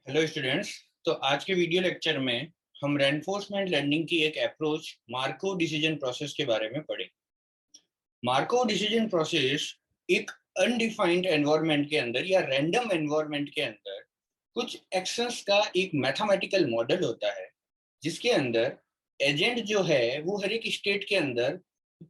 Hello students. तो आज के वीडियो लेक्चर में हम रेनफोर्समेंट लर्निंग की एक अप्रोच मार्कोव डिसीजन प्रोसेस के बारे में पढ़ेंगे। मार्कोव डिसीजन प्रोसेस एक अनडिफाइंड एनवायरनमेंट के अंदर या रैंडम एनवायरनमेंट के अंदर कुछ एक्शंस का एक मैथमेटिकल मॉडल होता है, जिसके अंदर एजेंट जो है वो हर एक स्टेट के अंदर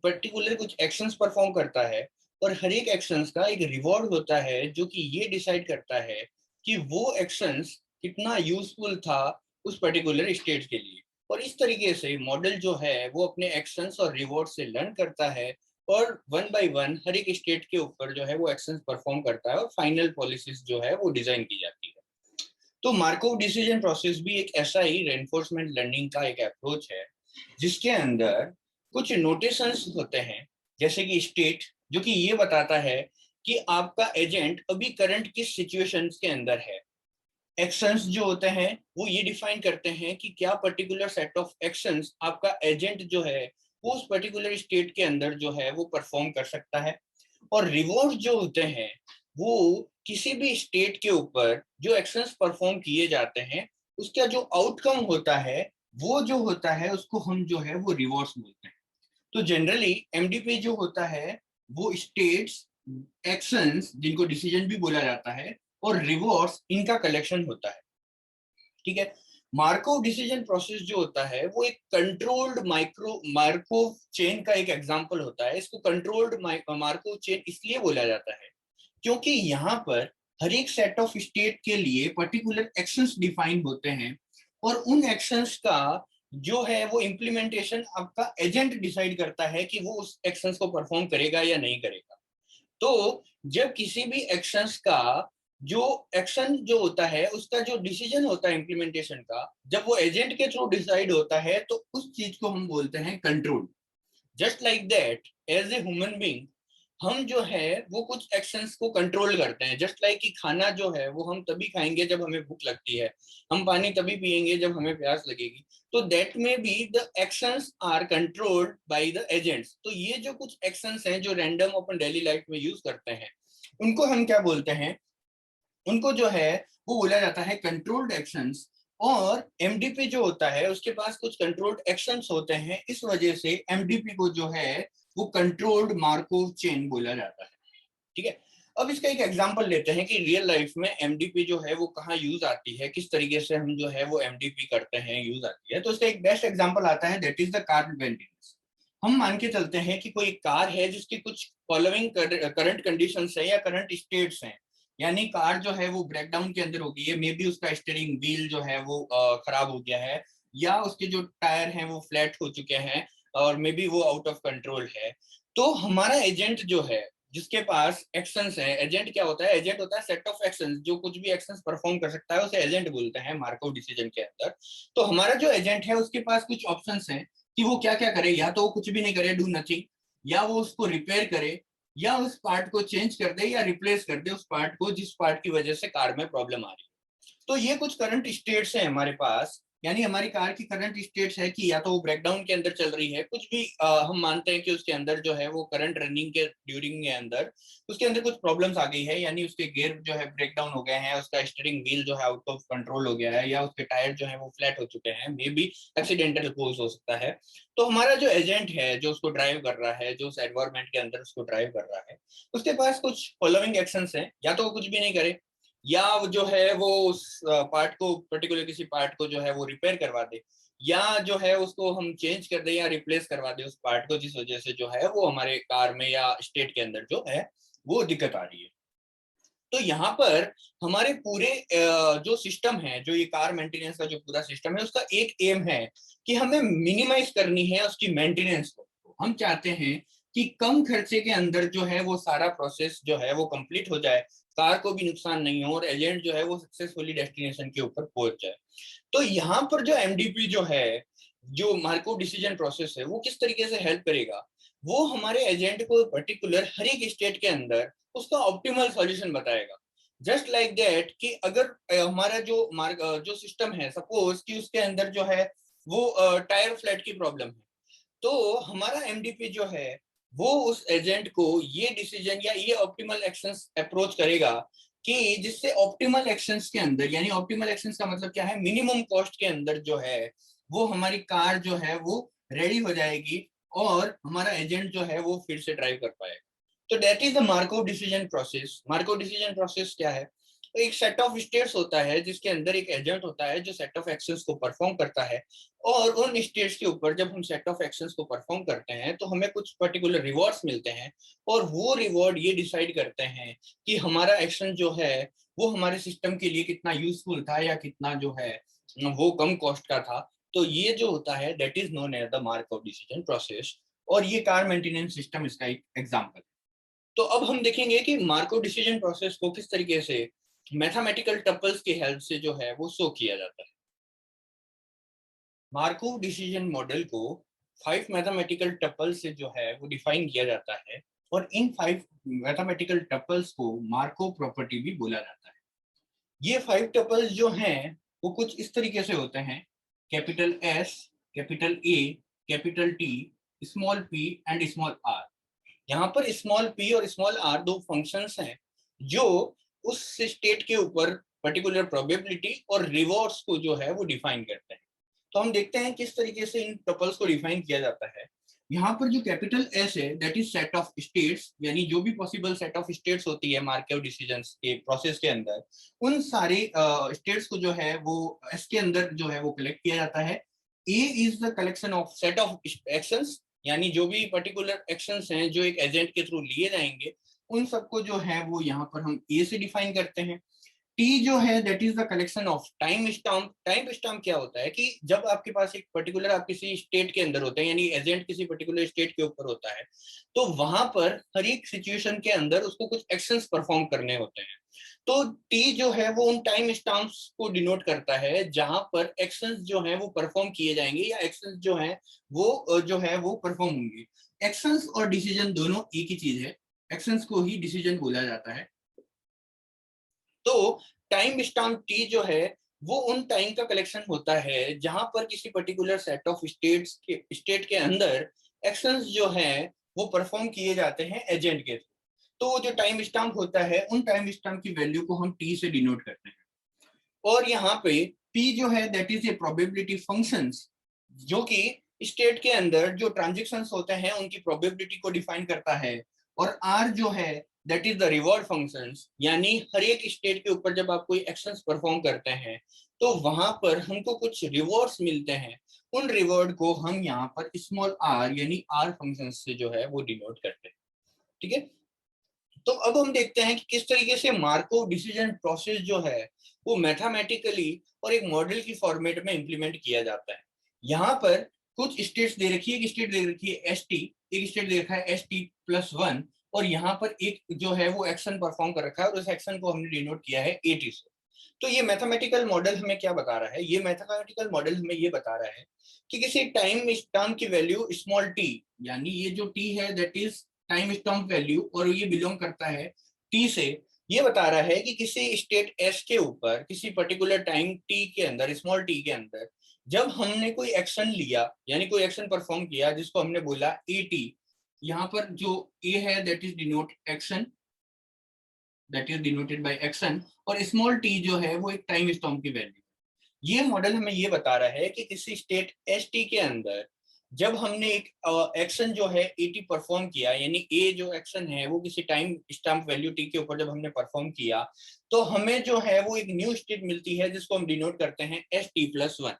पर्टिकुलर कुछ एक्शंस परफॉर्म करता है और हर एक एक्शंस का एक रिवॉर्ड होता है जो कि ये डिसाइड करता है कि वो एक्शंस कितना यूजफुल था उस पर्टिकुलर स्टेट के लिए। और इस तरीके से मॉडल जो है वो अपने एक्शंस और रिवॉर्ड से लर्न करता है और वन बाय वन हर एक स्टेट के ऊपर जो है वो एक्शंस परफॉर्म करता है और फाइनल पॉलिसीज जो है वो डिजाइन की जाती है। तो मार्कोव डिसीजन प्रोसेस भी एक ऐसा ही रेनफोर्समेंट लर्निंग का एक अप्रोच है, जिसके अंदर कुछ नोटेशंस होते हैं, जैसे कि स्टेट, जो कि ये बताता है कि आपका एजेंट अभी करंट किस सिचुएशंस के अंदर है। एक्शंस जो होते हैं वो ये डिफाइन करते हैं कि क्या पर्टिकुलर सेट ऑफ एक्शंस आपका एजेंट जो है वो उस पर्टिकुलर स्टेट के अंदर जो है वो परफॉर्म कर सकता है। और रिवॉर्ड जो होते हैं वो किसी भी स्टेट के ऊपर जो एक्शंस परफॉर्म किए जाते हैं उसका जो आउटकम होता है वो जो होता है उसको हम जो है वो रिवॉर्ड्स बोलते हैं। तो जनरली एमडीपी जो होता है वो स्टेट्स, एक्शंस जिनको डिसीजन भी बोला जाता है, और रिवॉर्ड्स इनका कलेक्शन होता है। ठीक है। मार्कोव डिसीजन प्रोसेस जो होता है वो एक कंट्रोल्ड माइक्रो मार्कोव चेन का एक एग्जांपल होता है। इसको कंट्रोल्ड मार्कोव चेन इसलिए बोला जाता है क्योंकि यहाँ पर हर एक सेट ऑफ स्टेट के लिए पर्टिकुलर एक्शंस डिफाइन होते हैं और उन एक्शंस का जो है वो इम्प्लीमेंटेशन आपका एजेंट डिसाइड करता है कि वो उस एक्शंस को परफॉर्म करेगा या नहीं करेगा। तो जब किसी भी एक्शंस का जो एक्शन जो होता है उसका जो डिसीजन होता है इम्प्लीमेंटेशन का, जब वो एजेंट के थ्रू डिसाइड होता है तो उस चीज को हम बोलते हैं control. Just like that, as a human being हम जो है वो कुछ एक्शंस को कंट्रोल करते हैं। जस्ट लाइक कि खाना जो है वो हम तभी खाएंगे जब हमें भूख लगती है, हम पानी तभी पिएंगे जब हमें प्यास लगेगी। तो दैट में be the actions are controlled by the agents. तो ये जो कुछ एक्शंस हैं जो रैंडम अपन डेली लाइफ में यूज करते हैं उनको हम क्या बोलते हैं, उनको जो है वो बोला जाता है कंट्रोल्ड एक्शंस। और एमडीपी जो होता है उसके पास कुछ कंट्रोल्ड एक्शंस होते हैं, इस वजह से एमडीपी को जो है वो कंट्रोल्ड मार्कोव चेन बोला जाता है। ठीक है। अब इसका एक एग्जांपल लेते हैं कि रियल लाइफ में एमडीपी जो है वो कहाँ यूज आती है, किस तरीके से हम जो है वो एमडीपी करते हैं, यूज आती है। तो इसका एक बेस्ट एग्जांपल आता है, that is the car maintenance. हम मान के चलते हैं कि कोई कार है जिसकी कुछ फॉलोइंग करंट कंडीशंस है या करंट स्टेट्स हैं। यानी कार जो है वो ब्रेकडाउन के अंदर हो गई है, मे बी उसका स्टीयरिंग व्हील जो है वो खराब हो गया है, या उसके जो टायर हैं वो फ्लैट हो चुके हैं, और मे बी वो आउट ऑफ कंट्रोल है। तो हमारा एजेंट जो है जिसके पास एक्शंस है, एजेंट क्या होता है, एजेंट होता है सेट ऑफ एक्शंस, जो कुछ भी एक्शंस परफॉर्म कर सकता है उसे एजेंट बोलते हैं मार्कोव डिसीजन के अंदर। तो हमारा जो एजेंट है उसके पास कुछ ऑप्शंस हैं कि वो क्या क्या करे। या तो वो कुछ भी नहीं करे, डू नथिंग, या वो उसको रिपेयर करे, या उस पार्ट को चेंज कर दे या रिप्लेस कर दे उस पार्ट को जिस पार्ट की वजह से कार में प्रॉब्लम आ रही है। तो ये कुछ करंट स्टेट्स है हमारे पास, यानी हमारी कार की करंट स्टेट्स है कि या तो वो ब्रेकडाउन के अंदर चल रही है, कुछ भी हम मानते हैं कि उसके अंदर जो है वो करंट रनिंग के ड्यूरिंग के अंदर उसके अंदर कुछ प्रॉब्लम्स आ गई है, यानी उसके गियर जो है ब्रेकडाउन हो गए हैं, उसका स्टीयरिंग व्हील जो है आउट ऑफ कंट्रोल हो गया है, या उसके टायर जो है वो फ्लैट हो चुके हैं, मे बी एक्सीडेंटल कोज हो सकता है। तो हमारा जो एजेंट है जो उसको ड्राइव कर रहा है, जो उस एनवायरमेंट के अंदर उसको ड्राइव कर रहा है, उसके पास कुछ फॉलोइंग एक्शंस हैं। या तो वो कुछ भी नहीं करे, या वो जो है वो उस पार्ट को, पर्टिकुलर किसी पार्ट को जो है वो रिपेयर करवा दे, या जो है उसको हम चेंज कर दे या रिप्लेस करवा दे उस पार्ट को जिस वजह से जो है वो हमारे कार में या स्टेट के अंदर जो है वो दिक्कत आ रही है। तो यहाँ पर हमारे पूरे जो सिस्टम है, जो ये कार मेंटेनेंस का जो पूरा सिस्टम है, उसका एक एम है कि हमें मिनिमाइज करनी है उसकी मेंटेनेंस को। हम चाहते हैं कि कम खर्चे के अंदर जो है वो सारा प्रोसेस जो है वो कंप्लीट हो जाए, कार को भी नुकसान नहीं हो और एजेंट जो है वो सक्सेसफुली डेस्टिनेशन के ऊपर पहुंच जाए। तो यहाँ पर जो एमडीपी जो है, जो मार्कोव डिसीजन प्रोसेस है, वो किस तरीके से हेल्प करेगा, वो हमारे एजेंट को पर्टिकुलर हर एक स्टेट के अंदर उसका ऑप्टिमल सॉल्यूशन बताएगा। जस्ट लाइक दैट कि अगर हमारा जो जो सिस्टम है, सपोज कि उसके अंदर जो है वो टायर फ्लैट की प्रॉब्लम है, तो हमारा एमडीपी जो है वो उस एजेंट को ये डिसीजन या ये ऑप्टिमल एक्शंस अप्रोच करेगा कि जिससे ऑप्टिमल एक्शंस के अंदर, यानी ऑप्टिमल एक्शंस का मतलब क्या है, मिनिमम कॉस्ट के अंदर जो है वो हमारी कार जो है वो रेडी हो जाएगी और हमारा एजेंट जो है वो फिर से ड्राइव कर पाएगा। तो that is the Markov decision process. Markov decision process क्या है? तो एक सेट ऑफ स्टेट्स होता है जिसके अंदर एक एजेंट होता है जो सेट ऑफ एक्शंस को परफॉर्म करता है, और उन स्टेट्स के ऊपर जब हम सेट ऑफ एक्शंस को परफॉर्म करते हैं तो हमें कुछ पर्टिकुलर रिवॉर्ड्स मिलते हैं, और वो रिवॉर्ड ये डिसाइड करते हैं कि हमारा एक्शन जो है वो हमारे सिस्टम के लिए कितना यूजफुल था या कितना जो है वो कम कॉस्ट का था। तो ये जो होता है that is known as the Markov decision process, और ये कार मेंटेनेंस सिस्टम इसका एक एग्जांपल है। तो अब हम देखेंगे कि मार्कोव डिसीजन प्रोसेस को किस तरीके से मैथमेटिकल टपल्स की हेल्प से जो है वो शो किया जाता है। मार्कोव डिसीजन मॉडल को 5 मैथमेटिकल टपल से जो है वो डिफाइन किया जाता है, और इन 5 मैथमेटिकल टपल्स को मार्कोव प्रॉपर्टी भी बोला जाता है। ये 5 टपल्स जो हैं वो कुछ इस तरीके से होते हैं: capital S, capital A, capital T, small P and small R. यहाँ पर स्मॉल पी और स्मॉल आर दो फंक्शंस हैं जो उस स्टेट के ऊपर पर्टिकुलर प्रोबेबिलिटी और रिवॉर्ड्स को जो है वो डिफाइन करते हैं। तो हम देखते हैं किस तरीके से इन टपल्स को डिफाइन किया जाता है। यहाँ पर जो कैपिटल एस है that is set of states, यानी जो भी पॉसिबल सेट ऑफ स्टेट्स होती है मार्कोव डिसीजंस के प्रोसेस के अंदर, उन सारे स्टेट्स को जो है वो एस के अंदर जो है वो कलेक्ट किया जाता है। A is the collection of set of actions, यानी जो भी पर्टिकुलर एक्शंस हैं जो एक एजेंट के थ्रू लिए जाएंगे, उन सबको जो है वो यहाँ पर हम ए से डिफाइन करते हैं। टी जो है that is the collection of time stamp. Time stamp क्या होता है कि जब आपके पास एक पर्टिकुलर, आप किसी स्टेट के अंदर होते हैं, यानी एजेंट किसी पर्टिकुलर स्टेट के ऊपर होता है, तो वहां पर हर एक सिचुएशन के अंदर उसको कुछ एक्शंस परफॉर्म करने होते हैं। तो टी जो है वो उन टाइम स्टैम्प्स को डिनोट करता है जहां पर एक्शंस जो है वो परफॉर्म किए जाएंगे, या एक्शंस जो है वो जो है वो परफॉर्म होंगे। एक्शंस और डिसीजन दोनों एक ही चीज है, एक्शंस को ही डिसीजन बोला जाता है। तो टाइम स्टैम्प टी जो है वो उन टाइम का कलेक्शन होता है जहां पर किसी पर्टिकुलर सेट ऑफ स्टेट के अंदर एक्शंस जो है वो परफॉर्म किए जाते हैं एजेंट के थ्रू। तो वो जो टाइम स्टैम्प होता है उन टाइम स्टैम्प की वैल्यू को हम टी से डिनोट करते हैं। और यहाँ पे P जो है that is a probability functions, जो कि स्टेट के अंदर जो ट्रांजेक्शंस होते हैं उनकी प्रोबेबिलिटी को डिफाइन करता है। और R जो है that is the reward functions, यानी हर एक स्टेट के ऊपर जब आप कोई एक्शंस परफॉर्म करते हैं तो वहां पर हमको कुछ रिवॉर्ड्स मिलते हैं, उन रिवॉर्ड को हम यहाँ पर स्मॉल r यानी R फंक्शंस से जो है वो डिनोट करते हैं। ठीक है, तो अब हम देखते हैं कि किस तरीके से मार्कोव डिसीजन प्रोसेस जो है वो मैथमेटिकली और एक मॉडल की फॉर्मेट में इंप्लीमेंट किया जाता है। यहाँ पर कुछ स्टेट्स दे रखी है, एक स्टेट दे रखी है एस टी, एक स्टेट दे रखा है एस टी प्लस वन, और यहाँ पर एक जो है वो एक्शन परफॉर्म कर रखा है और उस एक्शन को हमने डिनोट किया है ए टी से। तो ये मैथमेटिकल मॉडल हमें क्या बता रहा है? ये मैथमेटिकल मॉडल हमें ये बता रहा है कि किसी टाइम स्टैम्प की वैल्यू स्मॉल टी, यानी ये जो टी है that is time stamp value, और ये बिलोंग करता है टी से, ये बता रहा है कि किसी स्टेट एस के ऊपर किसी पर्टिकुलर टाइम टी के अंदर, स्मॉल टी के अंदर, जब हमने कोई एक्शन लिया यानी कोई एक्शन परफॉर्म किया जिसको हमने बोला ए टी, यहाँ पर जो ए है that is denote action, that is denoted by action, और स्मॉल टी जो है वो एक टाइम स्टैम्प की वैल्यू। ये मॉडल हमें ये बता रहा है कि किसी स्टेट एस टी के अंदर जब हमने एक एक्शन जो है ए टी परफॉर्म किया, यानी ए जो एक्शन है वो किसी टाइम स्टैम्प वैल्यू टी के ऊपर जब हमने परफॉर्म किया, तो हमें जो है वो एक न्यू स्टेट मिलती है जिसको हम डिनोट करते हैं एस टी प्लस वन।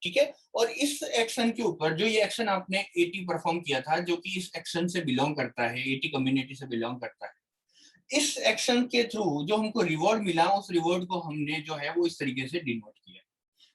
ठीक है, और इस एक्शन के ऊपर जो ये एक्शन आपने ए टी परफॉर्म किया था जो कि इस एक्शन से बिलोंग करता है, ए टी कम्युनिटी से बिलोंग करता है, इस एक्शन के थ्रू जो हमको रिवॉर्ड मिला उस रिवॉर्ड को हमने जो है वो इस तरीके से डिनोट किया।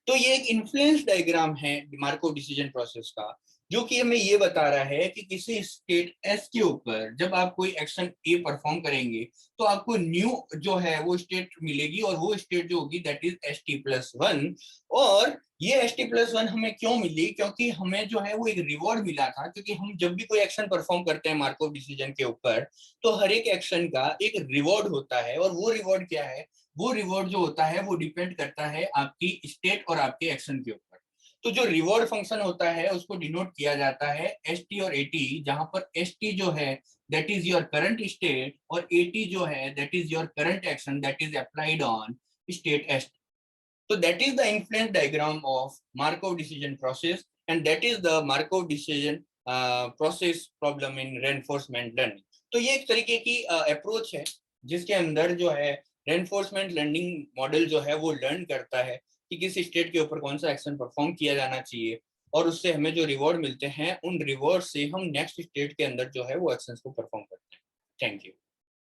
तो ये एक इन्फ्लुएंस डायग्राम है मार्कोव डिसीजन प्रोसेस का, जो कि हमें ये बता रहा है कि किसी स्टेट एस के ऊपर जब आप कोई एक्शन ए परफॉर्म करेंगे तो आपको न्यू जो है वो स्टेट मिलेगी, और वो स्टेट जो होगी that is S T plus one. और ये एस टी प्लस वन हमें क्यों मिली? क्योंकि हमें जो है वो एक रिवॉर्ड मिला था, क्योंकि हम जब भी कोई एक्शन परफॉर्म करते हैं मार्कोव डिसीजन के ऊपर तो हर एक एक्शन का एक रिवॉर्ड होता है, और वो रिवॉर्ड क्या है? वो रिवॉर्ड जो होता है वो डिपेंड करता है आपकी स्टेट और आपके एक्शन के ऊपर। तो जो रिवॉर्ड फंक्शन होता है उसको डिनोट किया जाता है एस और एटी, जहां पर एस जो है that is your current state और एटी जो है that is your current action that is applied on state S. So that is the influence diagram of Markov decision process, and that is the Markov decision process problem in reinforcement learning. तो ये एक तरीके की approach है जिसके अंदर जो है रेनफोर्समेंट लर्निंग मॉडल जो है वो लर्न करता है कि किस स्टेट के ऊपर कौन सा एक्शन परफॉर्म किया जाना चाहिए, और उससे हमें जो रिवॉर्ड मिलते हैं उन रिवॉर्ड से हम नेक्स्ट स्टेट के अंदर जो है वो एक्शन को परफॉर्म करते हैं. Thank you.